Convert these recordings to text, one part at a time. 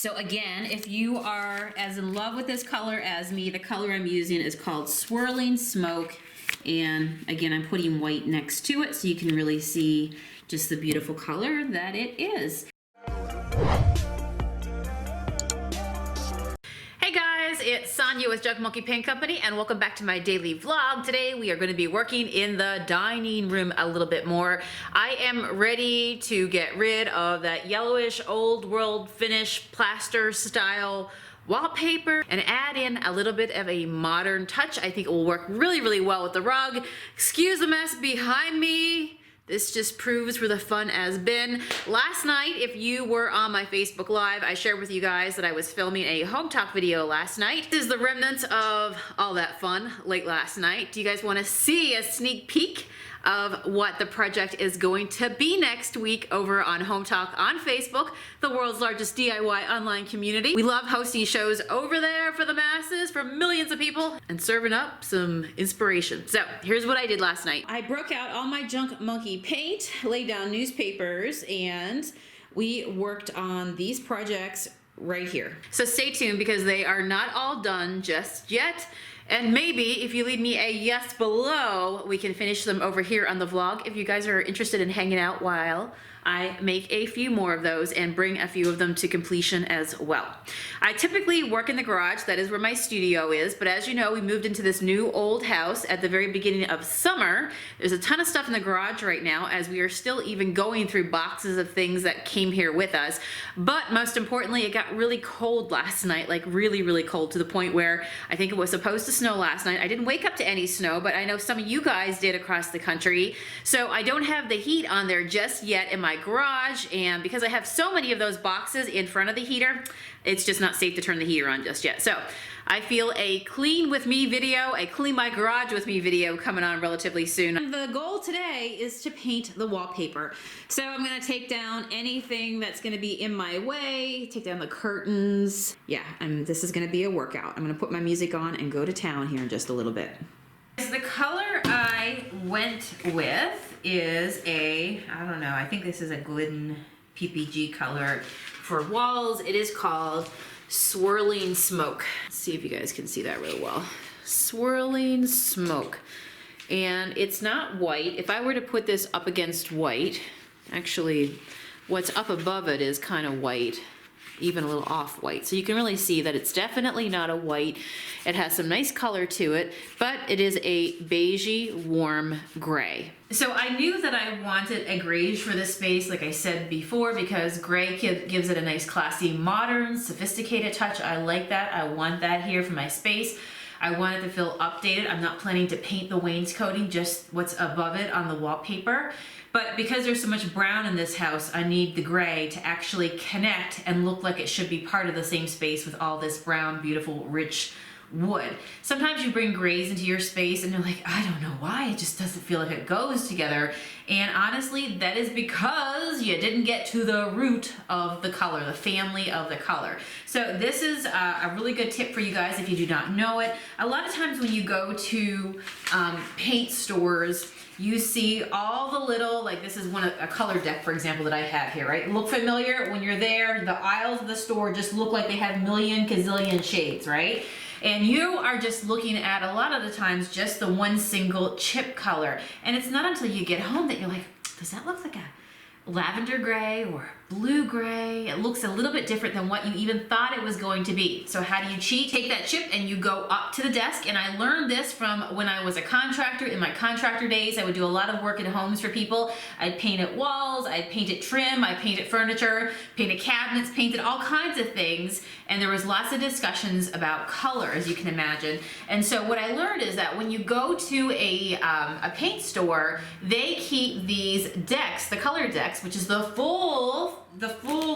So again, if you are as in love with this color as me, the color I'm using is called Swirling Smoke. And again, I'm putting white next to it so you can really see just the beautiful color that it is. Hey guys, it's Sonia with Junk Monkey Paint Company and welcome back to my daily vlog. Today we are going to be working in the dining room a little bit more. I am ready to get rid of that yellowish old world finish plaster style wallpaper and add in a little bit of a modern touch. I think it will work really, really well with the rug. Excuse the mess behind me. This just proves where the fun has been. Last night, if you were on my Facebook Live, I shared with you guys that I was filming a home talk video last night. This is the remnants of all that fun late last night. Do you guys want to see a sneak peek of what the project is going to be next week over on Home Talk on Facebook, the world's largest DIY online community? We love hosting shows over there for the masses, for millions of people, and serving up some inspiration. So here's what I did last night. I broke out all my Junk Monkey paint, laid down newspapers, and we worked on these projects right here. So stay tuned because they are not all done just yet. And maybe if you leave me a yes below, we can finish them over here on the vlog if you guys are interested in hanging out while I make a few more of those and bring a few of them to completion as well. I typically work in the garage. That is where my studio is. But as you know, we moved into this new old house at the very beginning of summer. There's a ton of stuff in the garage right now as we are still even going through boxes of things that came here with us. But most importantly, it got really cold last night, like really, really cold to the point where I think it was supposed to snow last night. I didn't wake up to any snow, but I know some of you guys did across the country. So I don't have the heat on there just yet in my garage, and because I have so many of those boxes in front of the heater, it's just not safe to turn the heater on just yet. So I feel a clean with me video, a clean my garage with me video coming on relatively soon. And the goal today is to paint the wallpaper. So I'm gonna take down anything that's gonna be in my way, take down the curtains. Yeah, this is gonna be a workout. I'm gonna put my music on and go to town here in just a little bit. The color I went with is I don't know, I think this is a Glidden PPG color for walls. It is called Swirling Smoke. Let's see if you guys can see that real well. Swirling Smoke. And it's not white. If I were to put this up against white, actually what's up above it is kind of white, even a little off-white. So you can really see that it's definitely not a white. It has some nice color to it, but it is a beigey, warm gray. So I knew that I wanted a greige for this space, like I said before, because gray gives it a nice, classy, modern, sophisticated touch. I like that. I want that here for my space. I want it to feel updated. I'm not planning to paint the wainscoting, just what's above it on the wallpaper. But because there's so much brown in this house, I need the gray to actually connect and look like it should be part of the same space with all this brown, beautiful, rich wood. Sometimes you bring grays into your space and you're like, I don't know why, it just doesn't feel like it goes together. And honestly, that is because you didn't get to the root of the color, the family of the color. So this is a really good tip for you guys if you do not know it. A lot of times when you go to paint stores, you see all the little, like this is a color deck, for example, that I have here, right? Look familiar? When you're there, the aisles of the store just look like they have million gazillion shades, right? And you are just looking at, a lot of the times, just the one single chip color. And it's not until you get home that you're like, does that look like a lavender gray or blue gray? It looks a little bit different than what you even thought it was going to be. So how do you cheat? Take that chip and you go up to the desk. And I learned this from when I was a contractor. In my contractor days, I would do a lot of work in homes for people. I'd painted walls, I'd painted trim, I painted furniture, painted cabinets, painted all kinds of things. And there was lots of discussions about color, as you can imagine. And so what I learned is that when you go to a paint store, they keep these decks, the color decks, which is the full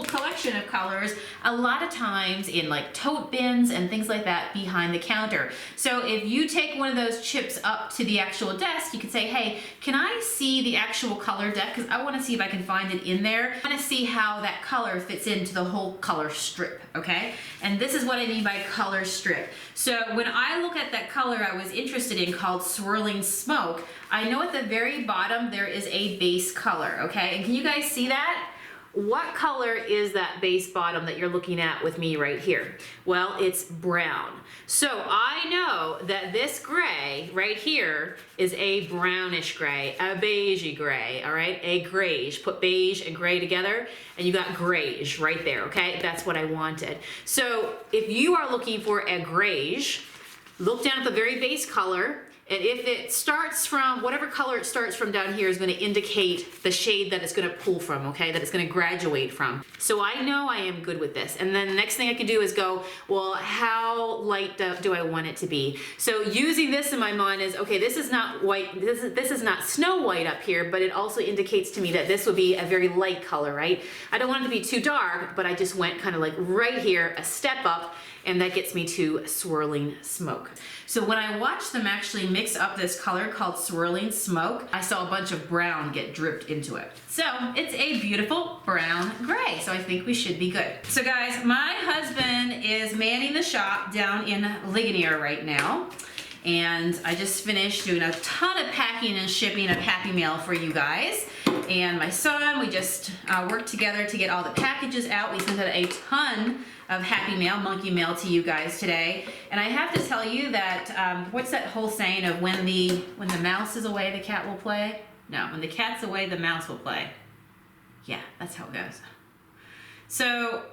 collection of colors, a lot of times in like tote bins and things like that behind the counter. So if you take one of those chips up to the actual desk, you can say, hey, can I see the actual color deck? Because I want to see if I can find it in there. I want to see how that color fits into the whole color strip, okay? And this is what I mean by color strip. So when I look at that color I was interested in called Swirling Smoke, I know at the very bottom there is a base color, okay? And can you guys see that? what color is that base bottom that you're looking at with me right here? Well, it's brown. So I know that this gray right here is a brownish gray, a beigey gray, all right? A greige. Put beige and gray together and you got greige right there, okay? That's what I wanted. So if you are looking for a greige, look down at the very base color, and if it starts from, whatever color it starts from down here is going to indicate the shade that it's going to pull from, okay, that it's going to graduate from. So I know I am good with this. And then the next thing I can do is go, well, how light do I want it to be? So using this in my mind is, okay, this is not white, this is not Snow White up here, but it also indicates to me that this would be a very light color, right? I don't want it to be too dark, but I just went kind of like right here, a step up, and that gets me to Swirling Smoke. So when I watched them actually mix up this color called Swirling Smoke, I saw a bunch of brown get dripped into it. So it's a beautiful brown gray, so I think we should be good. So guys, my husband is manning the shop down in Ligonier right now. And I just finished doing a ton of packing and shipping of Happy Mail for you guys. And my son, we just worked together to get all the packages out. We sent out a ton of Happy Mail, monkey mail to you guys today. And I have to tell you that, what's that whole saying of when the mouse is away, the cat will play? No, when the cat's away, the mouse will play. Yeah, that's how it goes. So,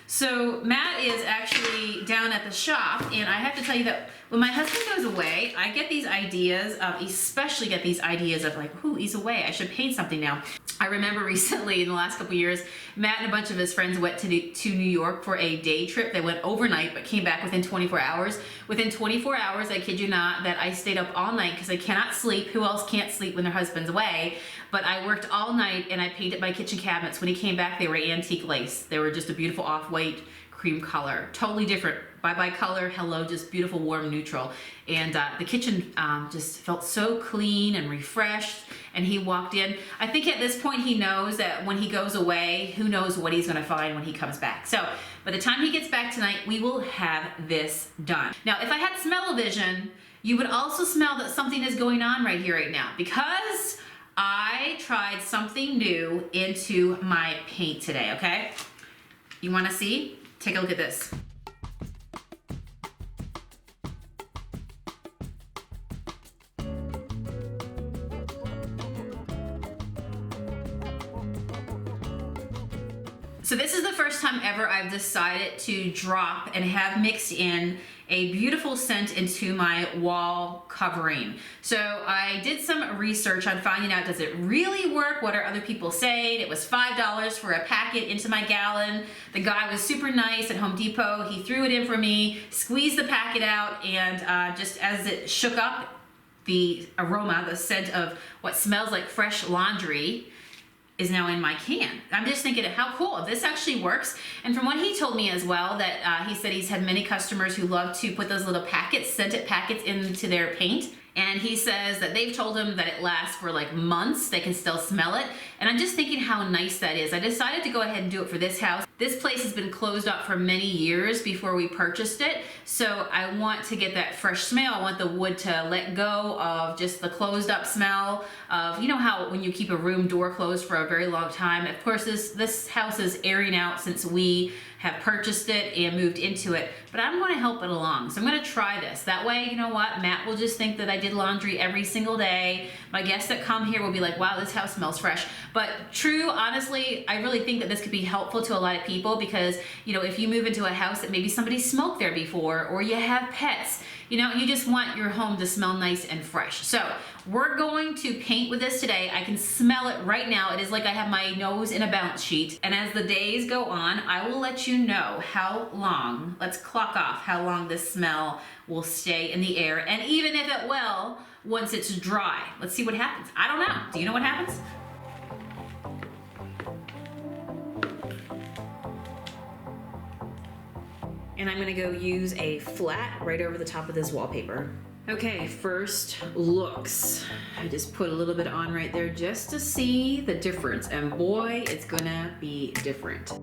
so Matt is actually down at the shop, and I have to tell you that when my husband goes away, I get these ideas of, especially get these ideas of like, ooh, he's away, I should paint something now. I remember recently in the last couple of years, Matt and a bunch of his friends went to New York for a day trip. They went overnight, but came back within 24 hours. Within 24 hours, I kid you not, that I stayed up all night because I cannot sleep. Who else can't sleep when their husband's away? But I worked all night and I painted my kitchen cabinets. When he came back, they were antique lace. They were just a beautiful off-white cream color. Totally different. Bye-bye color, hello, just beautiful, warm, neutral. And the kitchen just felt so clean and refreshed. And he walked in. I think at this point he knows that when he goes away, who knows what he's gonna find when he comes back. So by the time he gets back tonight, we will have this done. Now, if I had smell-o-vision, you would also smell that something is going on right here, right now. Because I tried something new into my paint today, okay? You wanna see? Take a look at this. So this is the first time ever I've decided to drop and have mixed in a beautiful scent into my wall covering. So I did some research on finding out, does it really work? What are other people saying? It was $5 for a packet into my gallon. The guy was super nice at Home Depot. He threw it in for me, squeezed the packet out, and just as it shook up, the aroma, the scent of what smells like fresh laundry is now in my can. I'm just thinking, how cool, if this actually works. And from what he told me as well, that he said he's had many customers who love to put those little packets, scented packets into their paint. And he says that they've told him that it lasts for like months, they can still smell it. And I'm just thinking how nice that is. I decided to go ahead and do it for this house. This place has been closed up for many years before we purchased it. So I want to get that fresh smell. I want the wood to let go of just the closed up smell of, you know how when you keep a room door closed for a very long time. Of course, this house is airing out since we have purchased it and moved into it, but I'm going to help it along. So I'm going to try this. That way, you know what? Matt will just think that I did laundry every single day. My guests that come here will be like, wow, this house smells fresh. But true, honestly, I really think that this could be helpful to a lot of people because, you know, if you move into a house that maybe somebody smoked there before, or you have pets, you know, you just want your home to smell nice and fresh. So we're going to paint with this today. I can smell it right now. It is like I have my nose in a balance sheet. And as the days go on, I will let you know how long, let's clock off how long this smell will stay in the air. And even if it will, once it's dry. Let's see what happens. I don't know. Do you know what happens? And I'm gonna go use a flat right over the top of this wallpaper. Okay, first looks. I just put a little bit on right there just to see the difference. And boy, it's gonna be different.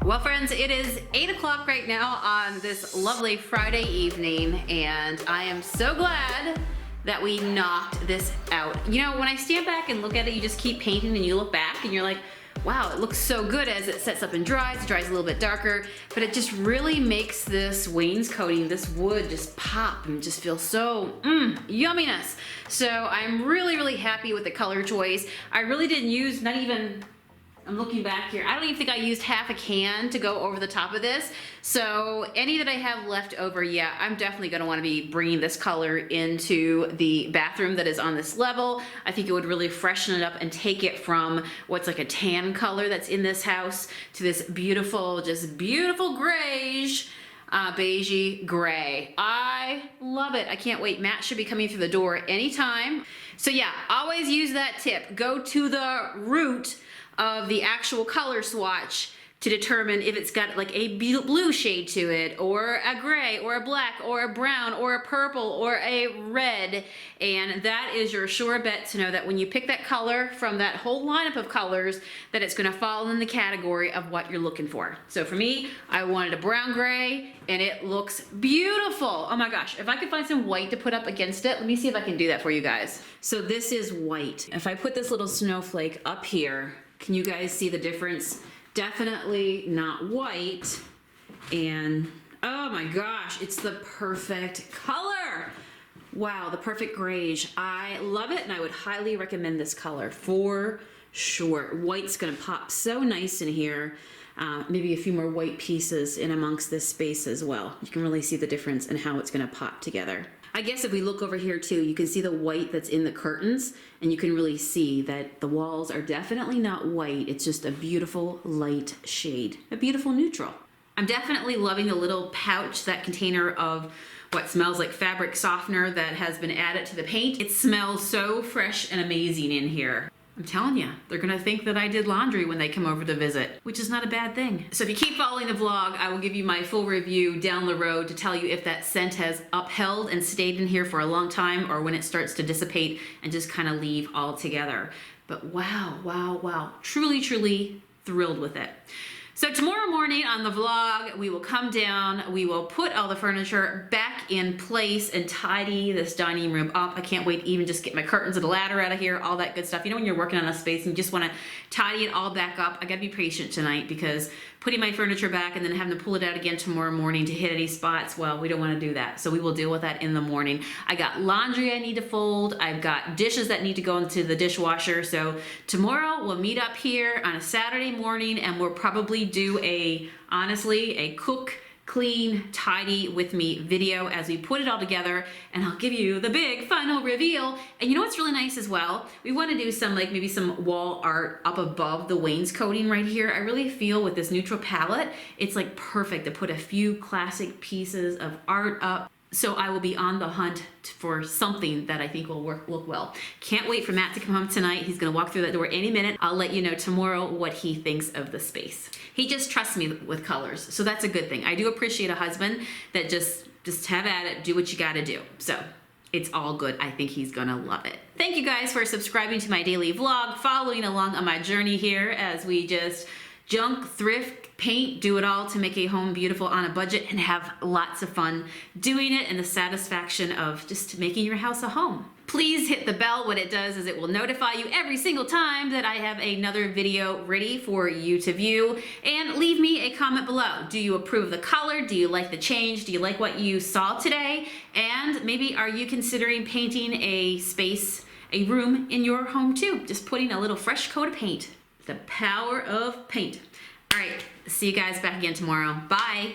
Well, friends, it is 8 o'clock right now on this lovely Friday evening, and I am so glad that we knocked this out. You know, when I stand back and look at it, you just keep painting and you look back and you're like, wow, it looks so good as it sets up and dries. It dries a little bit darker, but it just really makes this wainscoting, this wood just pop and just feel so yumminess. So I'm really, really happy with the color choice. I really didn't use, not even, I'm looking back here, I don't even think I used half a can to go over the top of this. So any that I have left over, yeah, I'm definitely gonna wanna be bringing this color into the bathroom that is on this level. I think it would really freshen it up and take it from what's like a tan color that's in this house to this beautiful, just beautiful greige, beigey gray. I love it. I can't wait. Matt should be coming through the door anytime. So yeah, always use that tip. Go to the root of the actual color swatch to determine if it's got like a blue shade to it, or a gray, or a black, or a brown, or a purple, or a red. And that is your sure bet to know that when you pick that color from that whole lineup of colors, that it's gonna fall in the category of what you're looking for. So for me, I wanted a brown gray, and it looks beautiful. Oh my gosh, if I could find some white to put up against it, let me see if I can do that for you guys. So this is white. If I put this little snowflake up here, can you guys see the difference? Definitely not white, and oh my gosh, it's the perfect color. Wow, the perfect greige. I love it, and I would highly recommend this color for sure. White's gonna pop so nice in here. Maybe a few more white pieces in amongst this space as well. You can really see the difference in how it's gonna pop together. I guess if we look over here too, you can see the white that's in the curtains, and you can really see that the walls are definitely not white. It's just a beautiful light shade, a beautiful neutral. I'm definitely loving the little pouch, that container of what smells like fabric softener that has been added to the paint. It smells so fresh and amazing in here. I'm telling you, they're gonna think that I did laundry when they come over to visit, which is not a bad thing. So if you keep following the vlog, I will give you my full review down the road to tell you if that scent has upheld and stayed in here for a long time, or when it starts to dissipate and just kind of leave altogether. But wow, wow, wow, truly, truly thrilled with it. So tomorrow morning on the vlog, we will come down, we will put all the furniture back in place and tidy this dining room up. I can't wait to even just get my curtains and the ladder out of here, all that good stuff. You know when you're working on a space and you just wanna tidy it all back up, I gotta be patient tonight, because putting my furniture back and then having to pull it out again tomorrow morning to hit any spots, well, we don't wanna do that. So we will deal with that in the morning. I got laundry I need to fold. I've got dishes that need to go into the dishwasher. So tomorrow we'll meet up here on a Saturday morning, and we'll probably do honestly, a cook, clean, tidy with me video as we put it all together, and I'll give you the big final reveal. And you know what's really nice as well? We want to do some, like maybe some wall art up above the wainscoting right here. I really feel with this neutral palette, it's like perfect to put a few classic pieces of art up. So I will be on the hunt for something that I think will look well. Can't wait for Matt to come home tonight. He's gonna walk through that door any minute. I'll let you know tomorrow what he thinks of the space. He just trusts me with colors, so that's a good thing. I do appreciate a husband that just have at it, do what you gotta do. So it's all good. I think he's gonna love it. Thank you guys for subscribing to my daily vlog, following along on my journey here as we just junk, thrift, paint, do it all to make a home beautiful on a budget and have lots of fun doing it, and the satisfaction of just making your house a home. Please hit the bell. What it does is it will notify you every single time that I have another video ready for you to view, and leave me a comment below. Do you approve the color? Do you like the change? Do you like what you saw today? And maybe are you considering painting a space, a room in your home too? Just putting a little fresh coat of paint. The power of paint. All right, see you guys back again tomorrow. Bye.